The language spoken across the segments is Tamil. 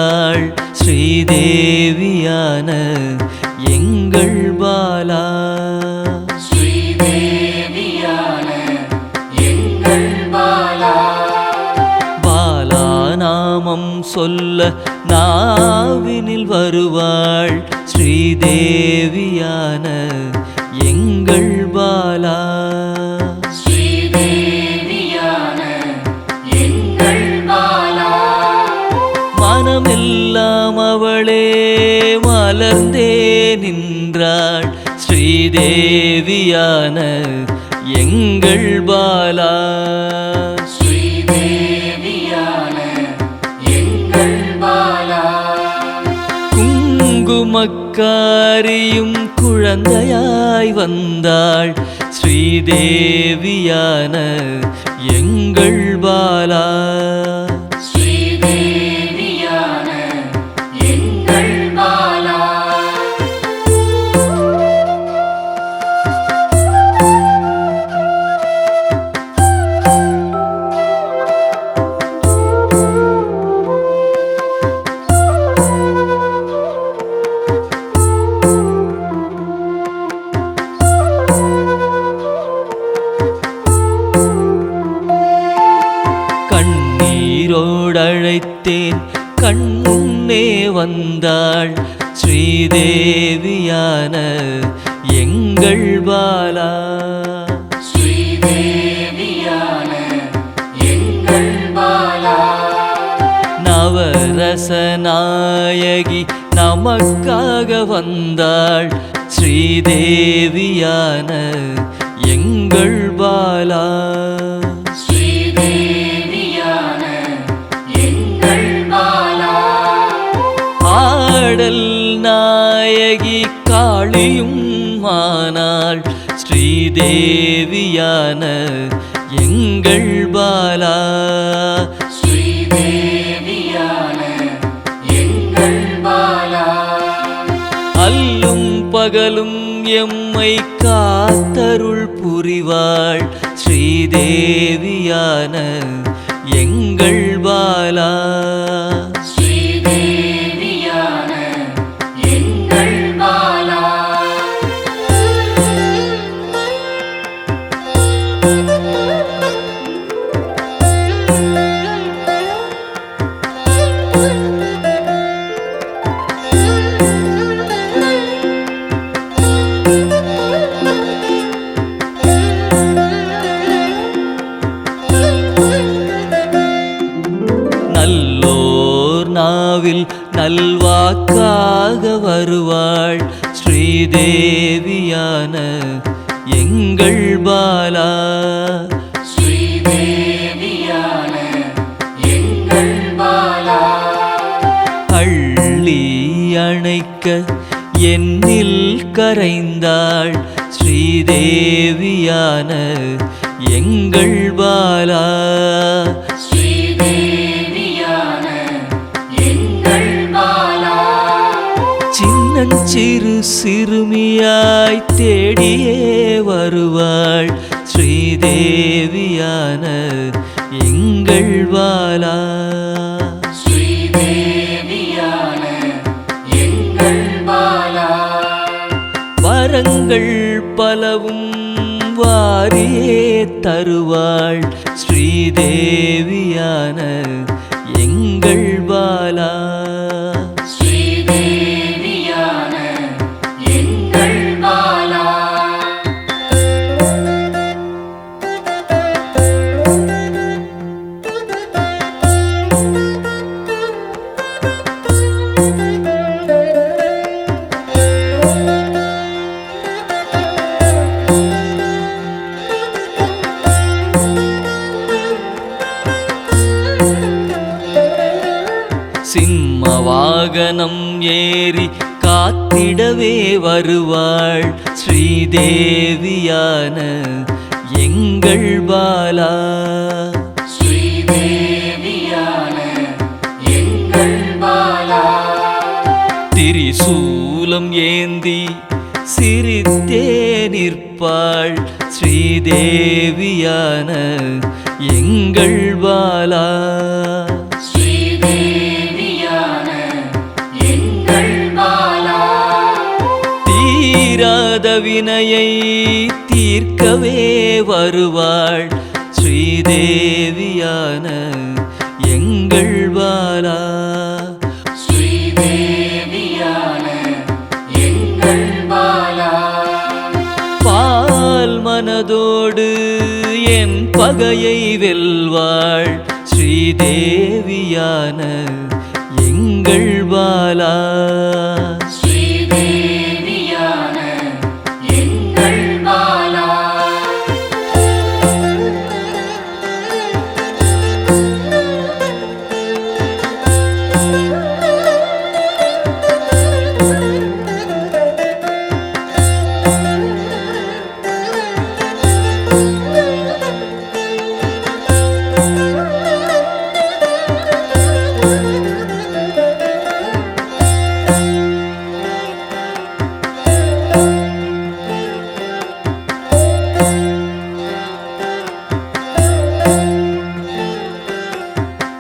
வந்தாள் ஸ்ரீதேவியான எங்கள் பாலா. ஸ்ரீதேவியான எங்கள் பாலா. பாலா நாமம் சொல்ல நாவினில் வருவாள் ஸ்ரீதேவியான எங்கள் பாலா. ஸ்ரீதேவியான எங்கள் பாலா. மனமெல்லாம் அவளே மலர்ந்தே நின்றாள் ஸ்ரீதேவியான எங்கள் பாலா. ஸ்ரீதேவியான எங்கள் பாலா. குங்குமக்காரியும் குழந்தையாய் வந்தாள் ஸ்ரீதேவியான எங்கள் பாலா. ஸ்ரீதேவியான எங்கள் பாலா. கண்ணீரோடழைத்தேன் கண்முன்னே வந்தாள் ஸ்ரீதேவியான எங்கள் பாலா. ஸ்ரீதேவியான எங்கள் பாலா. நவரச நாயகி நமக்காக வந்தாள் ஸ்ரீதேவியான எங்கள் பாலா. ஸ்ரீதேவியான எங்கள் பாலா. ஆடல் நாயகி காளியும் ஆனாள் ஸ்ரீதேவியான எங்கள் பாலா. ஸ்ரீதேவியான எங்கள் பாலா. அல்லும் பகலும் எம்மை காத்தருள் புரிவாள் ஸ்ரீதேவியான எங்கள் பாலா. ஸ்ரீதேவியான எங்கள் பாலா. நல்லோர் நாவில் நல்வாக்காக வருவாள் ஸ்ரீதேவியான எங்கள் பாலா. ஸ்ரீதேவியான எங்கள் பாலா. அள்ளி அணைக்க என்னில் கரைந்தாள் ஸ்ரீதேவியான எங்கள் பாலா. ஸ்ரீதேவியான எங்கள் பாலா. சின்னஞ்சிறு சிறுமியாய் தேடியே வருவாள் ஸ்ரீதேவியான எங்கள் பாலா. ஸ்ரீதேவியான எங்கள் பாலா. வரங்கள் பலவும் வாரியே தருவாள் ஸ்ரீதேவியான எங்கள் பாலா. ஸ்ரீதேவியான எங்கள் பாலா. சிம்ம வாகனம் ஏறி காத்திடவே வருவாள் ஸ்ரீதேவியான எங்கள் பாலா. ஸ்ரீதேவியான எங்கள் பாலா. திரிசூலம் ஏந்தி சிரித்தே நிற்பாள் ஸ்ரீதேவியான எங்கள் பாலா. ஸ்ரீதேவியான வினையை தீர்க்கவே வருவாள் ஸ்ரீதேவியான எங்கள் பாலா. ஸ்ரீதேவியான எங்கள் பாலா. பால் மனதோடு என் பகையை வெல்வாள் ஸ்ரீதேவியான எங்கள் பாலா. ஸ்ரீதேவியான எங்கள் பாலா.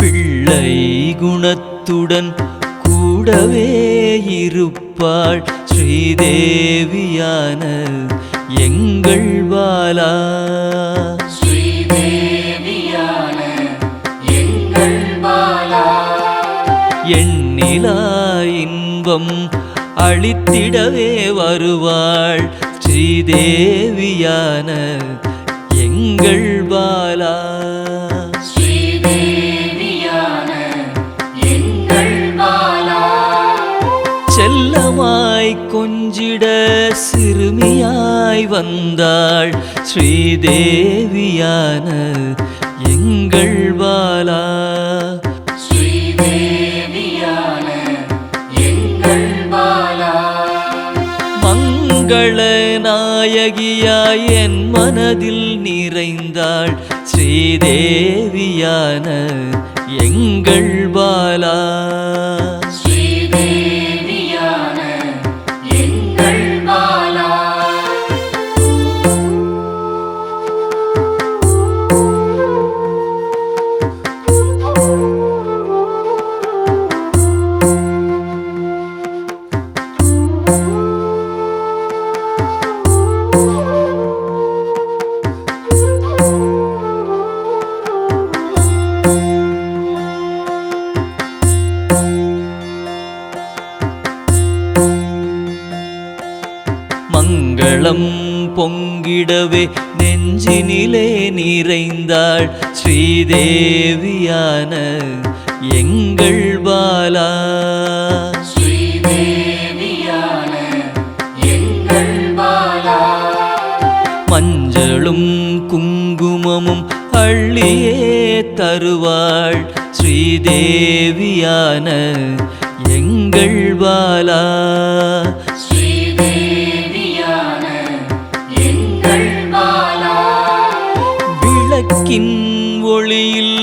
பிள்ளை குணத்துடன் கூடவே இருப்பாள் ஸ்ரீதேவியான எங்கள் பாலா. ஸ்ரீதேவியான எங்கள் பாலா. எண்ணிலா இன்பம் அளித்திடவே வருவாள் ஸ்ரீதேவியான எங்கள் பாலா. ஸ்ரீதேவியான எங்கள் பாலா. செல்லமாய் கொஞ்சிட சிறுமியாய் வந்தாள் ஸ்ரீதேவியான எங்கள் பாலா. ஸ்ரீதேவியான எங்கள் பாலா. மங்கள நாயகியாய் என் மனதில் நிறைந்தாள் ஸ்ரீதேவியான எங்கள் பாலா. ஸ்ரீதேவியான எங்கள் பாலா. மங்களம் பொங்கிடவே நெஞ்சினிலே நிறைந்தாள் ஸ்ரீதேவியான எங்கள் பாலா. ஸ்ரீதேவியான எங்கள் பாலா. மஞ்சளும் குங்குமமும் அள்ளியே தருவாள் ஸ்ரீதேவியான எங்கள் பாலா. ஸ்ரீதேவியான எங்கள் பாலா. விளக்கின் ஒளியில்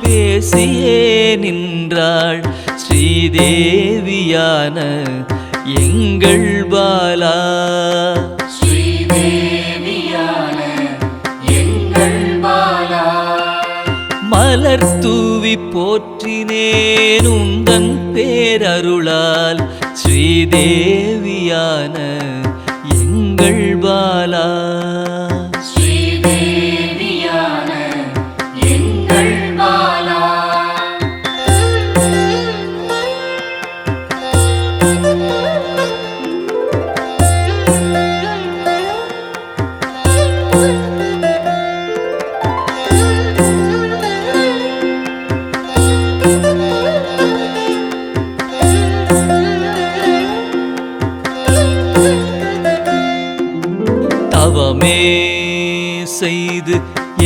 பேசியே நின்றாள் ஸ்ரீதேவியான எங்கள் பாலா. ஸ்ரீதேவியான எங்கள் பாலா. மலர் தூவி போற்றினேன் உந்தன் பேரருளால் ஸ்ரீதேவியான எங்கள் பாலா. ஸ்ரீதேவியான எங்கள் பாலா. தவமே செய்து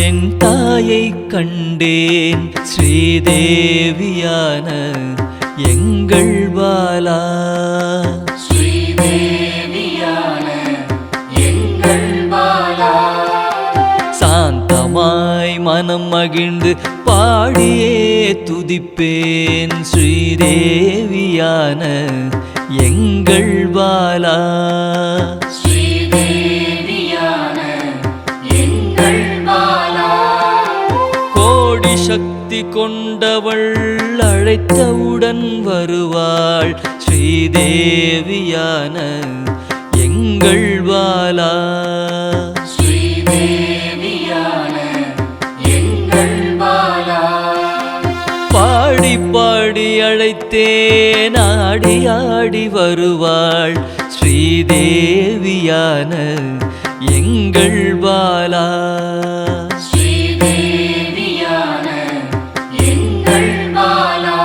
என் தாயை கண்டேன் ஸ்ரீதேவியான எங்கள் பாலா. ஸ்ரீதேவியான எங்கள் பாலா. சாந்தமாய் மனம் மகிழ்ந்து பாடியே துதிப்பேன் ஸ்ரீதேவியான எங்கள் பாலா. ஸ்ரீதேவியான எங்கள் பாலா. கோடி சக்தி கொண்டவள் அழைத்தவுடன் வருவாள் ஸ்ரீதேவியான எங்கள் எங்கள் பாலா. ஸ்ரீதேவியான எங்கள் பாலா. பாடி பாடி அழைத்தேன் ஆடி ஆடி வருவாள் ஸ்ரீதேவியான எங்கள் பாலா. ஸ்ரீதேவியான எங்கள் பாலா.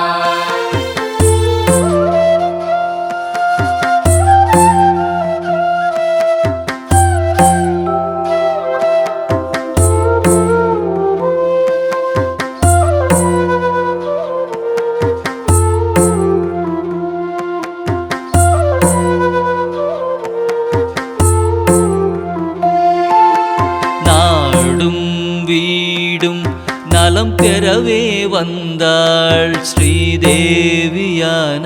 வீடும் நலம் பெறவே வந்தாள் ஸ்ரீதேவியான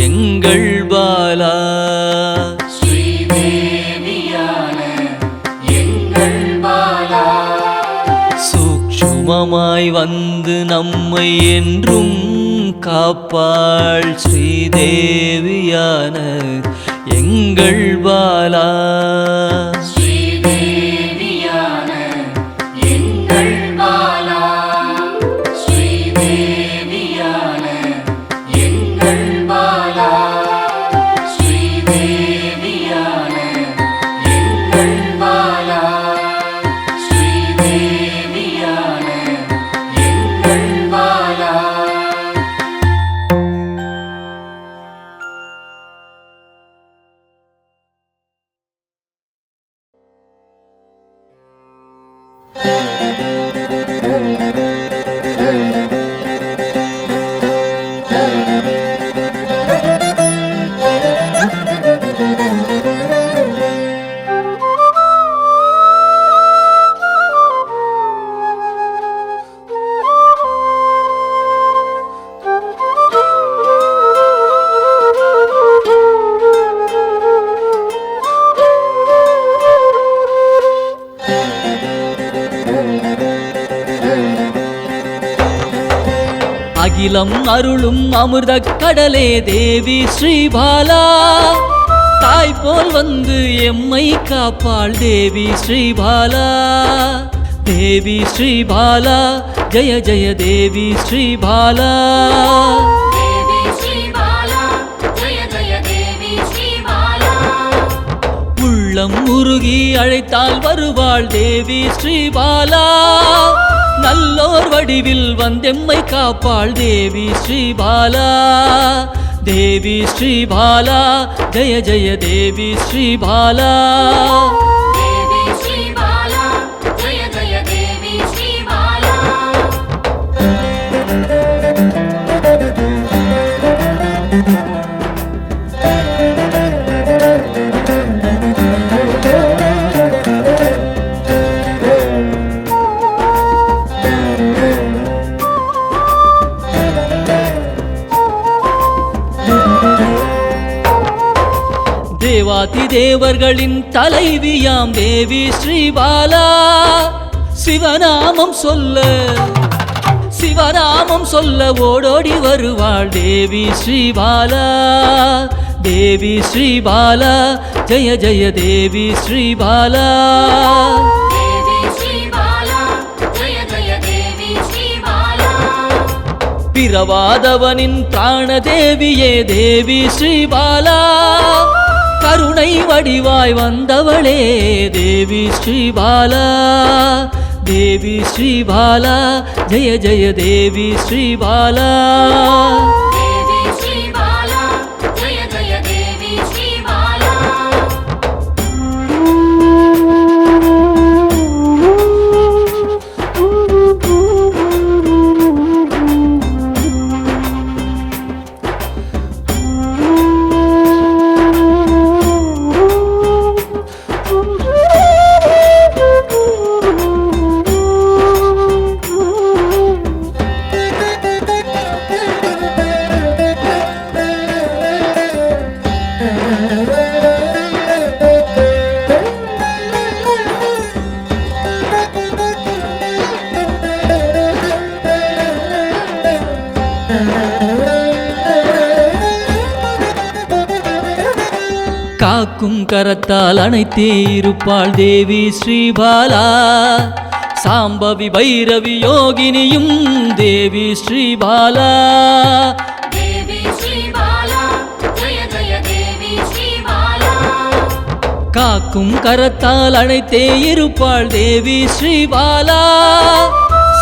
எங்கள் பாலா. ஸ்ரீதேவியான எங்கள் பாலா. சூக்ஷ்மமாய் வந்து நம்மை என்றும் காப்பாள் ஸ்ரீதேவியான எங்கள் பாலா. அகிலம் அருளும் அமிர்த கடலே தேவி ஸ்ரீபாலா. தாய் போல் வந்து எம்மை காப்பாள் தேவி ஸ்ரீபாலா. தேவி ஸ்ரீபாலா ஜெய ஜெய தேவி ஸ்ரீபாலா. தேவி ஸ்ரீபாலா ஜெய ஜெய தேவி ஸ்ரீபாலா. உள்ளம் உருகி அழைத்தால் வருவாள் தேவி ஸ்ரீபாலா. நல்லோர் வடிவில் வந்தெம்மை காப்பாள் தேவி ஸ்ரீபாலா. தேவி ஸ்ரீபாலா ஜெய ஜெய தேவி ஸ்ரீபாலா. தேவி ஸ்ரீபாலா ஜெய ஜெய தேவி ஸ்ரீபாலா. தேவாதி தேவர்களின் தலைவியாம் தேவி ஸ்ரீபாலா. சிவநாமம் சொல்ல ஓடோடி வருவாள் தேவி ஸ்ரீபாலா. தேவி ஸ்ரீபாலா ஜெய ஜெய தேவி ஸ்ரீபாலா. தேவி ஸ்ரீபாலா ஜெய ஜெய தேவி ஸ்ரீபாலா. பிறவாதவனின் பிராண தேவியே தேவி ஸ்ரீபாலா. கருணை வடிவாய் வந்தவளே தேவி ஸ்ரீபாலா. தேவி ஸ்ரீபாலா ஜெய ஜெய தேவி ஸ்ரீபாலா. தேவி ஸ்ரீபாலா ஜெய ஜெய தேவி ஸ்ரீபாலா. காக்கும் கரத்தால் அனைத்தே இருப்பாள் தேவி ஸ்ரீபாலா சாம்பவி பைரவி யோகினியும் தேவி ஸ்ரீபாலா தேவி ஸ்ரீபாலா ஜெய ஜெய தேவி ஸ்ரீபாலா காக்கும் கரத்தால் அனைத்தே இருப்பாள் தேவி ஸ்ரீபாலா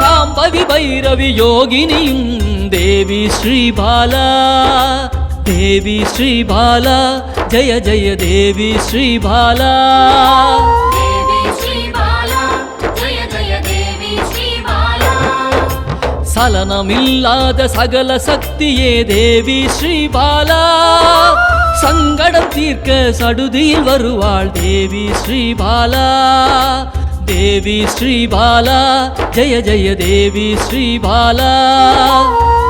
சாம்பவி பைரவி யோகினியும் தேவி ஸ்ரீபாலா தேவி ஸ்ரீபாலா ஜெய ஜெய தேவி ஸ்ரீபாலா தேவி ஸ்ரீபாலா ஜெய ஜெய தேவி ஸ்ரீபாலா சலனமில்லாத சகல சக்தியே தேவி ஸ்ரீபாலா சங்கடம் தீர்க்க சடுதியில் வருவாள் தேவி ஸ்ரீபாலா தேவி ஸ்ரீபாலா ஜெய ஜெய தேவி ஸ்ரீபாலா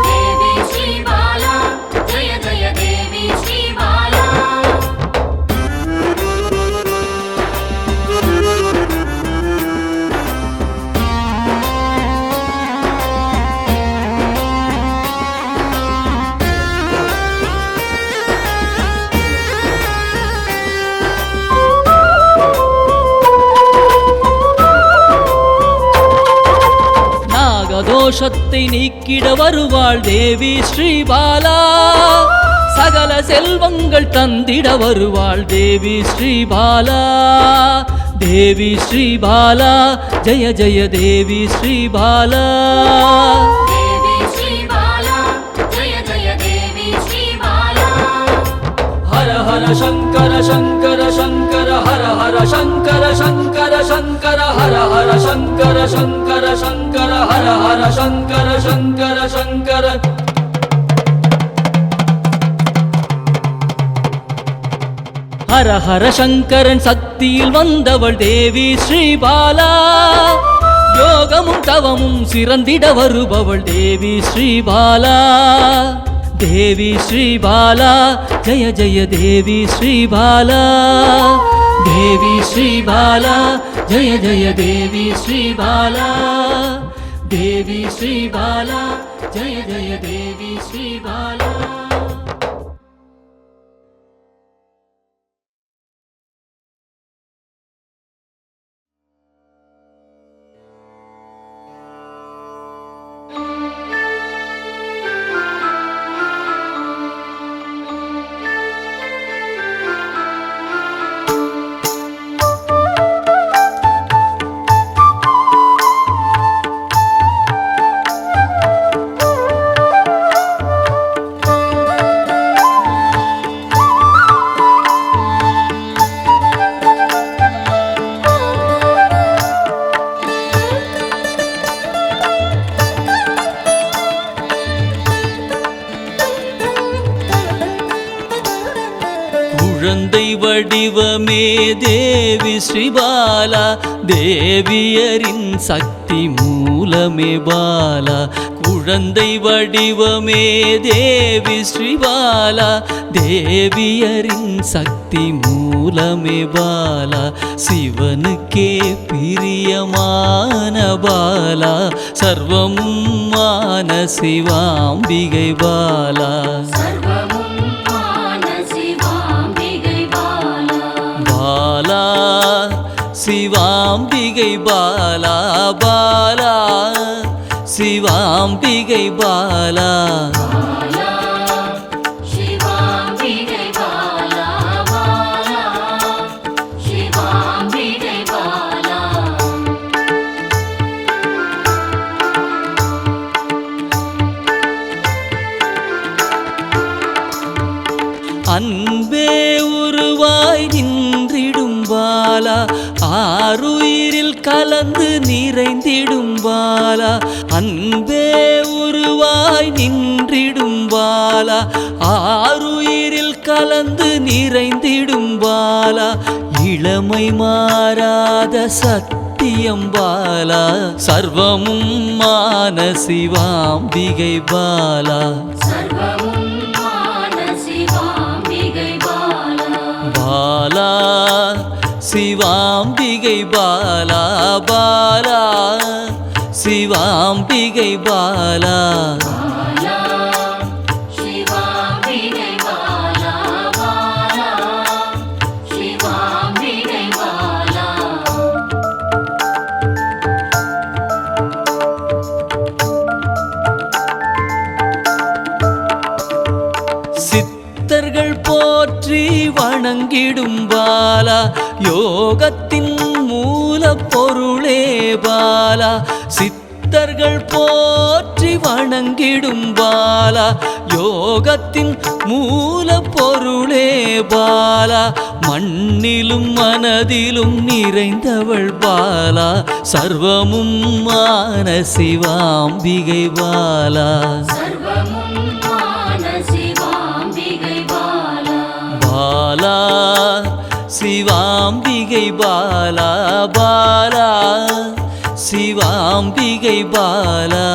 தேவி ஸ்ரீபாலா ஜெய ஜெய தேவி ஸ்ரீபாலா நாகதோஷத்தை நீக்கிட வருவாள் தேவி ஸ்ரீபாலா சகல செல்வங்கள் தந்திட வருவாள் தேவி ஸ்ரீபாலா தேவி ஸ்ரீபாலா ஜெய ஜெய தேவி ஸ்ரீபாலா தேவி ஸ்ரீபாலா ஜெய ஜெய தேவி ஸ்ரீபாலா ஹர ஹர சங்கர சங்கர சங்கர ஹர ஹர சங்கர சங்கர சங்கர ஹர ஹர சங்கர சங்கர சங்கர ஹர ஹர சங்கர சங்கர சங்கர ஹர ஹர சங்கரன் சக்தியில் வந்தவள் தேவி ஸ்ரீபாலா யோகமும் தவமும் சிறந்திட வருபவள் தேவி ஸ்ரீபாலா தேவி ஸ்ரீபாலா ஜெய ஜெய தேவி ஸ்ரீபாலா தேவி ஸ்ரீபாலா ஜெய ஜெய தேவி ஸ்ரீபாலா தேவி ஸ்ரீபாலா ஜெய ஜெய தேவி ஸ்ரீபாலா குழந்தை வடிவமே தேவி ஸ்ரீபாலா தேவியரின் சக்தி மூலமே பாலா குழந்தை வடிவமே தேவி ஸ்ரீபாலா தேவியரின் சக்தி மூலமே பாலா சிவனுக்கே பிரியமான பாலா சர்வமும் மான சிவாம்பிகை பாலா சர்வமும் மான சிவாம்பிகை பாலா பாலா சிவாம்பிகை பாலா பாலா சிவாம்பிகை பாலா பாலா சிவாம்பிகை பாலா பாலா சிவாம்பிகை பாலா அன்பே உருவாய் நின்றிடும் பாலா ஆருயிரில் கலந்து நிறைந்திடும் பாலா அன்பே உருவாய் நின்றிடும் பாலா ஆருயிரில் கலந்து நிறைந்திடும் பாலா இளமை மாறாத சத்தியம் பாலா சர்வமும் மான சிவாம்பிகை பாலா சர்வமும் மான சிவாம்பிகை பாலா பாலா சிவாம்பிகை பாலா பாலா சிவாம்பிகை பாலா பாலா சிவாம்பிகை பாலா பாலா சித்தர்கள் போற்றி வணங்கிடும் பாலா யோகத்தின் மூல பொருளே பாலா சித்தர்கள் போற்றி வணங்கிடும் பாலா யோகத்தின் மூல பொருளே பாலா மண்ணிலும் மனதிலும் நிறைந்தவள் பாலா சர்வமும் மான சிவாம்பிகை பாலா சர்வமும் மான சிவாம்பிகை பாலா பாலா சிவாம்பிகை பாலா பாலா சிவாம்பிகை பாலா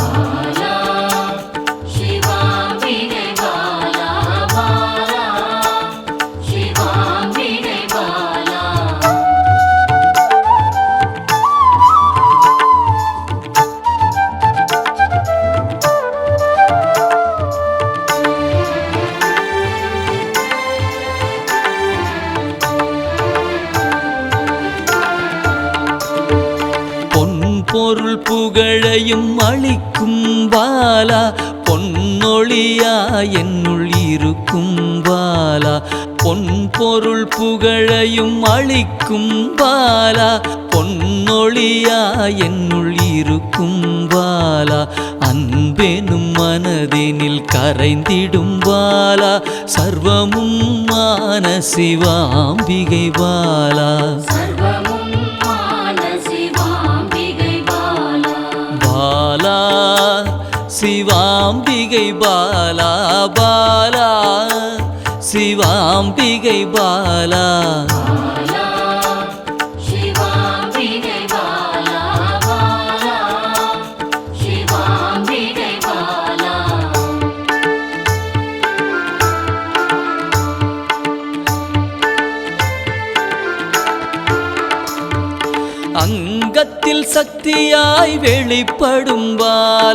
பாலா சிவாம்பிகை பாலா பாலா சிவாம்பிகை பாலா பொருள் புகழையும் அளிக்கும் பாலா பொன்னொழியா என்னுள் இருக்கும் பாலா பொருள் புகழையும் அளிக்கும் பாலா பொன்னொழியா என்னுள் இருக்கும் பாலா அன்பெனும் மனதினில் கரைந்திடும் பாலா சர்வமும் மான சிவாம்பிகை பாலா சர்வமும் மான சிவாம்பிகை பாலா பாலா சிவாம்பிகை பாலா பாலா சிவாம்பிகை பாலா பாலா சிவாம்பிகை பாலா பாலா சிவாம்பிகை பாலா அங்கத்தில் சக்தியாய் வெளிப்படும் பாலா